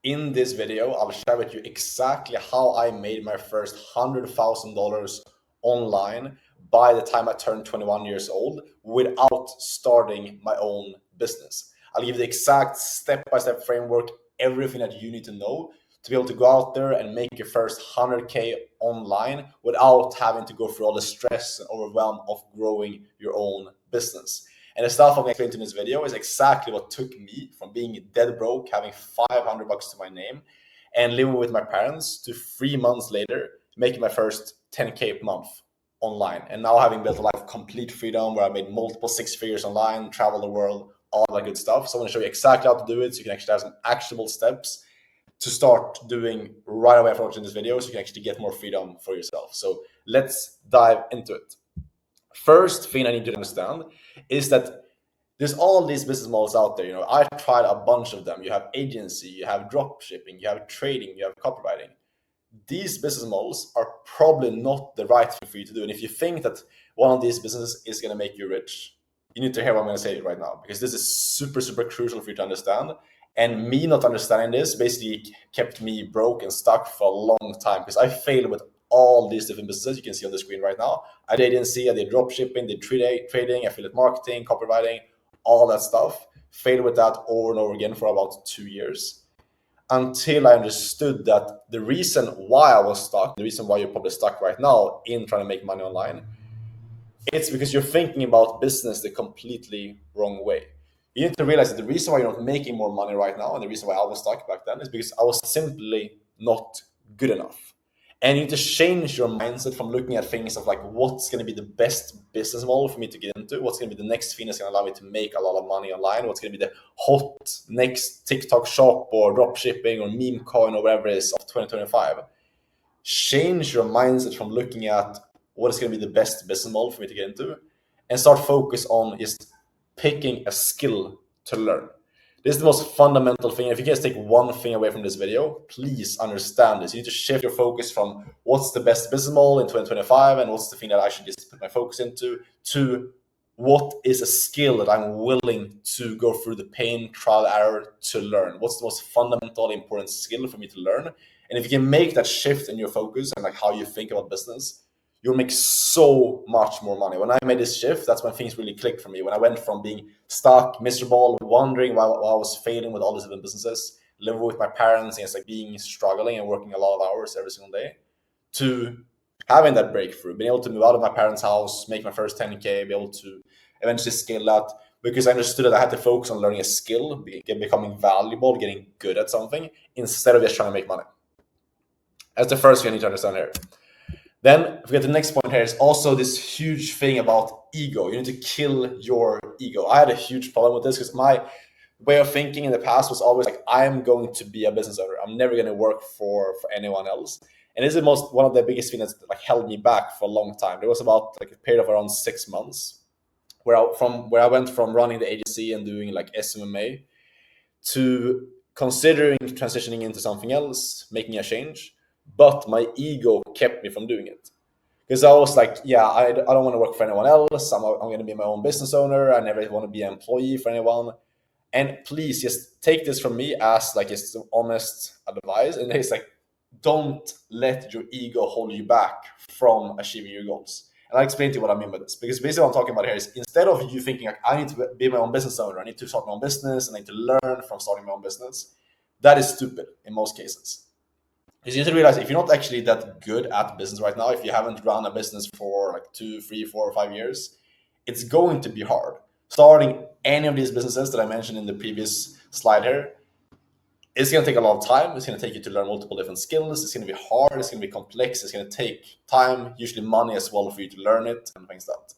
In this video, I'll share with you exactly how I made my first $100,000 online by the time I turned 21 years old without starting my own business. I'll give you the exact step-by-step framework, everything that you need to know to be able to go out there and make your first 100K online without having to go through all the stress and overwhelm of growing your own business. And the stuff I'm going to explain to in this video is exactly what took me from being dead broke, having $500 to my name, and living with my parents to 3 months later, making my first 10K per month online. And now having built a life of complete freedom where I made multiple six figures online, travel the world, all that good stuff. So I want to show you exactly how to do it so you can actually have some actionable steps to start doing right away after watching this video so you can actually get more freedom for yourself. So let's dive into it. First thing I need you to understand is that there's all these business models out there. I tried a bunch of them. You have agency, you have drop shipping, you have trading, you have copywriting. These business models are probably not the right thing for you to do. And if you think that one of these businesses is going to make you rich, you need to hear what I'm going to say right now, because this is super, super crucial for you to understand. And me not understanding this basically kept me broke and stuck for a long time, because I failed with all these different businesses you can see on the screen right now. I did agency, I did drop shipping, did trading, affiliate marketing, copywriting, all that stuff. Failed with that over and over again for about 2 years, until I understood that the reason why I was stuck, the reason why you're probably stuck right now in trying to make money online, it's because you're thinking about business the completely wrong way. You need to realize that the reason why you're not making more money right now, and the reason why I was stuck back then, is because I was simply not good enough. And you need to change your mindset from looking at things of like, what's going to be the best business model for me to get into? What's going to be the next thing that's going to allow me to make a lot of money online? What's going to be the hot next TikTok shop or drop shipping or meme coin or whatever it is of 2025? Change your mindset from looking at what is going to be the best business model for me to get into and start focus on just picking a skill to learn. This is the most fundamental thing. If you guys take one thing away from this video, please understand this. You need to shift your focus from what's the best business model in 2025 and what's the thing that I should just put my focus into, to what is a skill that I'm willing to go through the pain, trial, error to learn. What's the most fundamental, important skill for me to learn? And if you can make that shift in your focus and like how you think about business, you'll make so much more money. When I made this shift, that's when things really clicked for me. When I went from being stuck, miserable, wondering why I was failing with all these different businesses, living with my parents, and it's like being struggling and working a lot of hours every single day, to having that breakthrough, being able to move out of my parents' house, make my first 10K, be able to eventually scale that, because I understood that I had to focus on learning a skill, becoming valuable, getting good at something, instead of just trying to make money. That's the first thing I need to understand here. Then if we get to the next point here, is also this huge thing about ego. You need to kill your ego. I had a huge problem with this because my way of thinking in the past was always like, I'm going to be a business owner. I'm never going to work for anyone else. And this is one of the biggest things that like held me back for a long time. There was about like a period of around 6 months where I went from running the agency and doing like SMMA to considering transitioning into something else, making a change, but my ego kept me from doing it. Because I was like, yeah, I don't want to work for anyone else. I'm going to be my own business owner. I never want to be an employee for anyone. And please just take this from me as like just honest advice. And it's like, don't let your ego hold you back from achieving your goals. And I'll explain to you what I mean by this. Because basically what I'm talking about here is, instead of you thinking like, I need to be my own business owner, I need to start my own business, and I need to learn from starting my own business, that is stupid in most cases. Because you need to realize, if you're not actually that good at business right now, if you haven't run a business for like 2, 3, 4, or 5 years, it's going to be hard. Starting any of these businesses that I mentioned in the previous slide here, it's going to take a lot of time. It's going to take you to learn multiple different skills. It's going to be hard. It's going to be complex. It's going to take time, usually money as well, for you to learn it and things like that.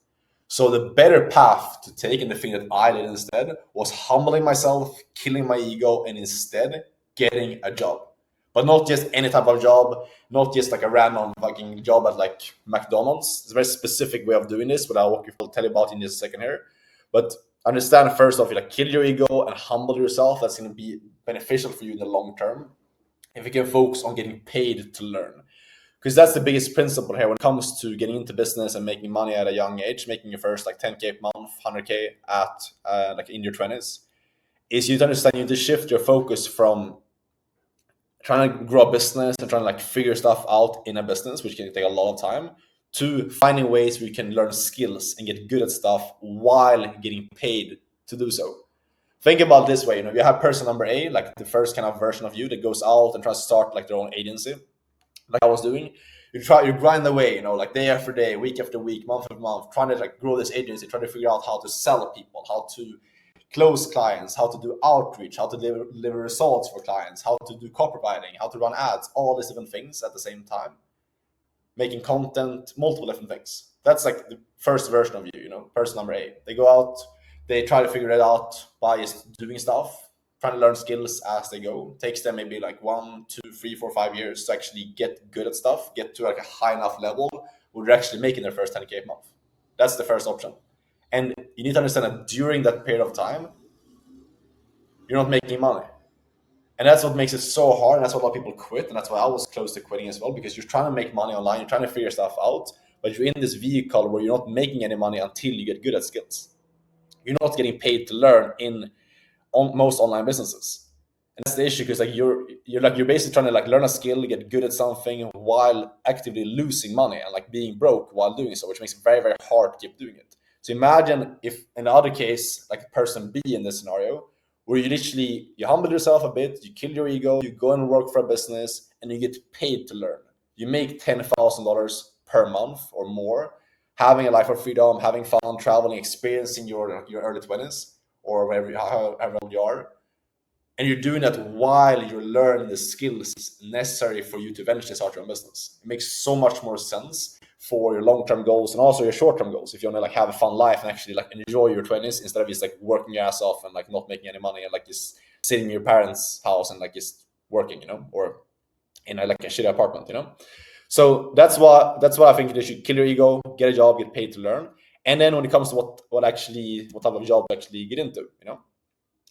So the better path to take, and the thing that I did instead, was humbling myself, killing my ego, and instead getting a job. But not just any type of job, not just like a random fucking job at like McDonald's. It's a very specific way of doing this, but I'll tell you about in just a second here. But understand first off, like, kill your ego and humble yourself. That's going to be beneficial for you in the long term if you can focus on getting paid to learn. Because that's the biggest principle here when it comes to getting into business and making money at a young age, making your first like 10K per month, 100K at like in your 20s, is you to understand you need to shift your focus from trying to grow a business and trying to like figure stuff out in a business, which can take a lot of time, to finding ways where you can learn skills and get good at stuff while getting paid to do so. Think about it this way, you have person number A, like the first kind of version of you that goes out and tries to start like their own agency, like I was doing. You grind away, like day after day, week after week, month after month, trying to like grow this agency, trying to figure out how to sell people, how to close clients, how to do outreach, how to deliver results for clients, how to do copywriting, how to run ads, all these different things at the same time, making content, multiple different things. That's like the first version of you, person number A. They go out, they try to figure it out by just doing stuff, trying to learn skills as they go. Takes them maybe like 1, 2, 3, 4, 5 years to actually get good at stuff, get to like a high enough level where they're actually making their first 10K a month. That's the first option. And you need to understand that during that period of time, you're not making money. And that's what makes it so hard. And that's why a lot of people quit. And that's why I was close to quitting as well, because you're trying to make money online, you're trying to figure stuff out, but you're in this vehicle where you're not making any money until you get good at skills. You're not getting paid to learn in most online businesses. And that's the issue, because like you're basically trying to like learn a skill, get good at something while actively losing money and like being broke while doing so, which makes it very, very hard to keep doing it. So imagine if in the other case, like person B in this scenario, where you humble yourself a bit, you kill your ego, you go and work for a business, and you get paid to learn. You make $10,000 per month or more, having a life of freedom, having fun, traveling, experiencing your early 20s or however old you are. And you're doing that while you're learning the skills necessary for you to eventually start your own business. It makes so much more sense for your long-term goals and also your short-term goals. If you want to like have a fun life and actually like enjoy your 20s instead of just like working your ass off and like not making any money and like just sitting in your parents' house and like just working, or in like a shitty apartment, So that's why I think you should kill your ego, get a job, get paid to learn. And then when it comes to what type of job to actually get into,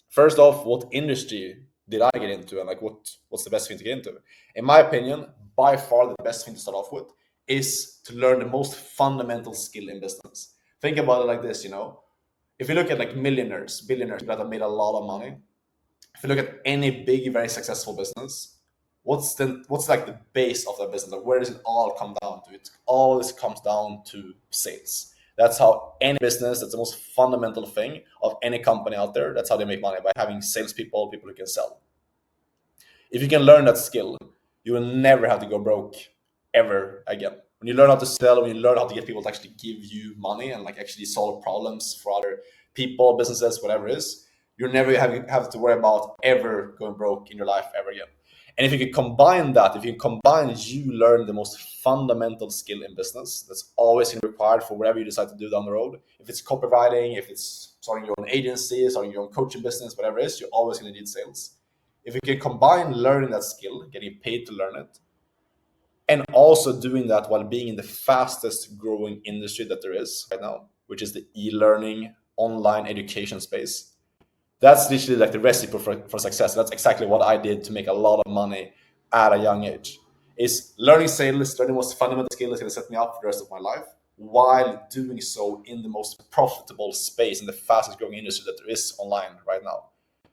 First off, what industry did I get into, and like what's the best thing to get into? In my opinion, by far the best thing to start off with is to learn the most fundamental skill in business. Think about it like this, if you look at like millionaires, billionaires that have made a lot of money, if you look at any big, very successful business, what's like the base of that business? Like where does it all come down to? It always comes down to sales. That's how any business, that's the most fundamental thing of any company out there. That's how they make money, by having salespeople, people who can sell. If you can learn that skill, you will never have to go broke ever again. When you learn how to sell, when you learn how to get people to actually give you money and like actually solve problems for other people, businesses, whatever it is, you're never have to worry about ever going broke in your life ever again. And if you can combine that, if you can combine you learn the most fundamental skill in business that's always required for whatever you decide to do down the road, if it's copywriting, if it's starting your own agency, starting your own coaching business, whatever it is, you're always going to need sales. If you can combine learning that skill, getting paid to learn it, and also doing that while being in the fastest growing industry that there is right now, which is the e-learning online education space, that's literally like the recipe for success. That's exactly what I did to make a lot of money at a young age. Is learning sales, learning the most fundamental skill that's going to set me up for the rest of my life, while doing so in the most profitable space, in the fastest growing industry that there is online right now.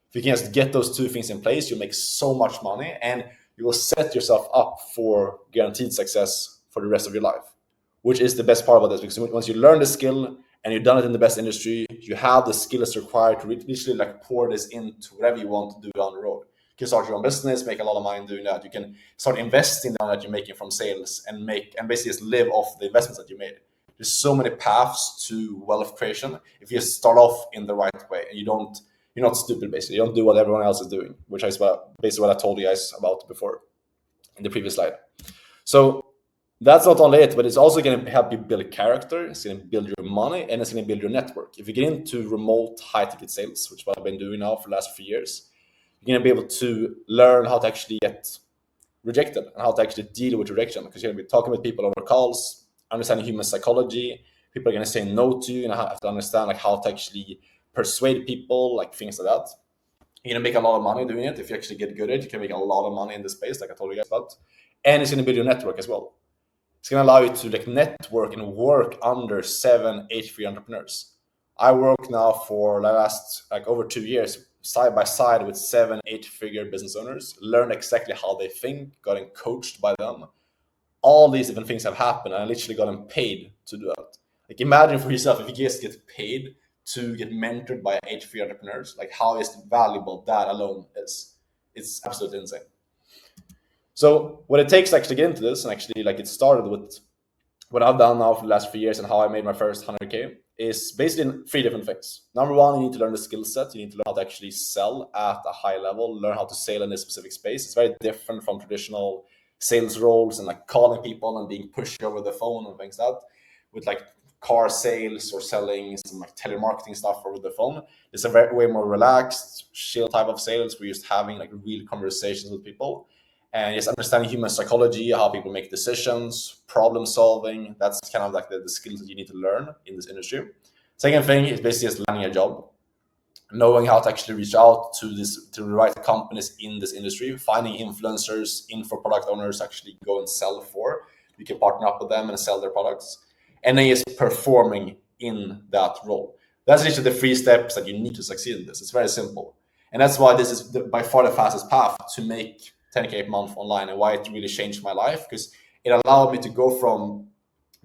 If you can just get those two things in place, you'll make so much money and you will set yourself up for guaranteed success for the rest of your life, which is the best part about this, because once you learn the skill and you've done it in the best industry, you have the skills required to literally like pour this into whatever you want to do down the road. You can start your own business, make a lot of money doing that. You can start investing down that you're making from sales and basically just live off the investments that you made. There's so many paths to wealth creation if you just start off in the right way and you're not stupid, basically. You don't do what everyone else is doing, which is basically what I told you guys about before in the previous slide. So that's not only it, but it's also going to help you build character. It's going to build your money, and it's going to build your network. If you get into remote high-ticket sales, which is what I've been doing now for the last few years, you're going to be able to learn how to actually get rejected and how to actually deal with rejection, because you're going to be talking with people over calls, understanding human psychology. People are going to say no to you, and have to understand like how to actually persuade people, like things like that. You're going to make a lot of money doing it. If you actually get good at it, you can make a lot of money in this space, like I told you guys about. And it's going to build your network as well. It's going to allow you to like network and work under 7, 8 free entrepreneurs. I work now for the last like over 2 years side by side with 7-8 figure business owners, learned exactly how they think, gotten coached by them. All these different things have happened, and I literally gotten paid to do that. Like, imagine for yourself if you just get paid to get mentored by 8 figure entrepreneurs, like how is valuable that alone is. It's absolutely insane. So what it takes to actually get into this, and actually like it started with what I've done now for the last 3 years and how I made my first 100K, is basically 3 different things. Number one, you need to learn the skill set. You need to learn how to actually sell at a high level, learn how to sell in a specific space. It's very different from traditional sales roles and like calling people and being pushed over the phone and things like that. With like car sales or selling some like telemarketing stuff over the phone, it's a way more relaxed, chill type of sales. We're just having like real conversations with people and just understanding human psychology, how people make decisions, problem solving. That's kind of like the skills that you need to learn in this industry. Second thing is basically just landing a job, knowing how to actually reach out to the right companies in this industry, finding influencers, info product owners actually go and sell for. You can partner up with them and sell their products, and then just performing in that role. That's literally the 3 steps that you need to succeed in this. It's very simple, and that's why this is by far the fastest path to make 10K a month online, and why it really changed my life, because it allowed me to go from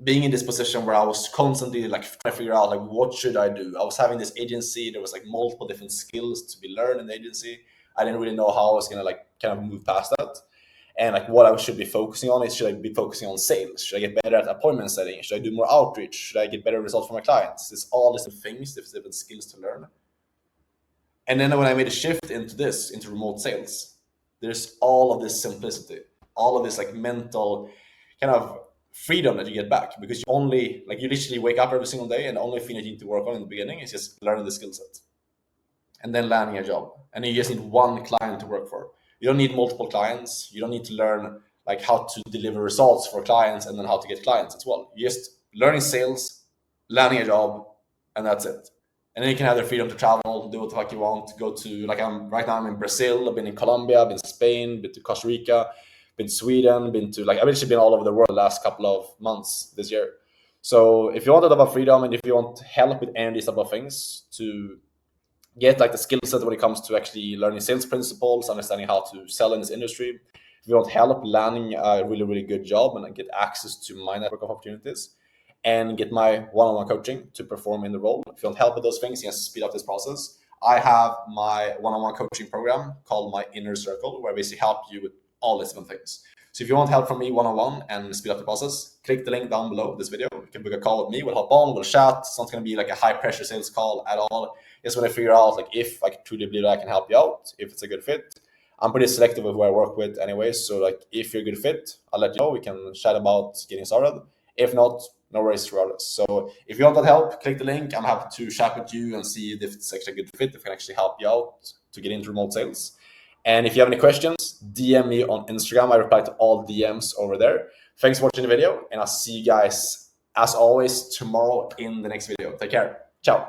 being in this position where I was constantly like trying to figure out like what should I do. I was having this agency, there was like multiple different skills to be learned in the agency. I didn't really know how I was gonna like kind of move past that. And like what I should be focusing on is, should I be focusing on sales? Should I get better at appointment setting? Should I do more outreach? Should I get better results for my clients? It's all these things, different skills to learn. And then when I made a shift into remote sales, there's all of this simplicity, all of this like mental kind of freedom that you get back, because you literally wake up every single day, and the only thing that you need to work on in the beginning is just learning the skill set and then landing a job. And you just need one client to work for. You don't need multiple clients. You don't need to learn like how to deliver results for clients and then how to get clients as well. You're just learning sales, landing a job, and that's it. And then you can have the freedom to travel, do what the fuck you want, go to, like right now I'm in Brazil, I've been in Colombia, I've been to Spain, been to Costa Rica, been to Sweden, I've actually been all over the world the last couple of months this year. So if you want a type of freedom, and if you want help with any of these type of things to get like the skill set when it comes to actually learning sales principles, understanding how to sell in this industry, if you want help landing a really, really good job and get access to my network of opportunities, and get my one-on-one coaching to perform in the role, if you want help with those things, you can speed up this process. I have my one-on-one coaching program called My Inner Circle, where I basically help you with all these different things. So if you want help from me one-on-one and speed up the process, click the link down below this video. You can book a call with me. We'll hop on, we'll chat. It's not going to be like a high-pressure sales call at all. Just want to figure out like if I truly believe I can help you out, if it's a good fit. I'm pretty selective with who I work with anyway. So like if you're a good fit, I'll let you know. We can chat about getting started. If not, no worries regardless. So if you want that help, click the link. I'm happy to chat with you and see if it's actually a good fit, if I can actually help you out to get into remote sales. And if you have any questions, DM me on Instagram. I reply to all DMs over there. Thanks for watching the video, and I'll see you guys as always tomorrow in the next video. Take care.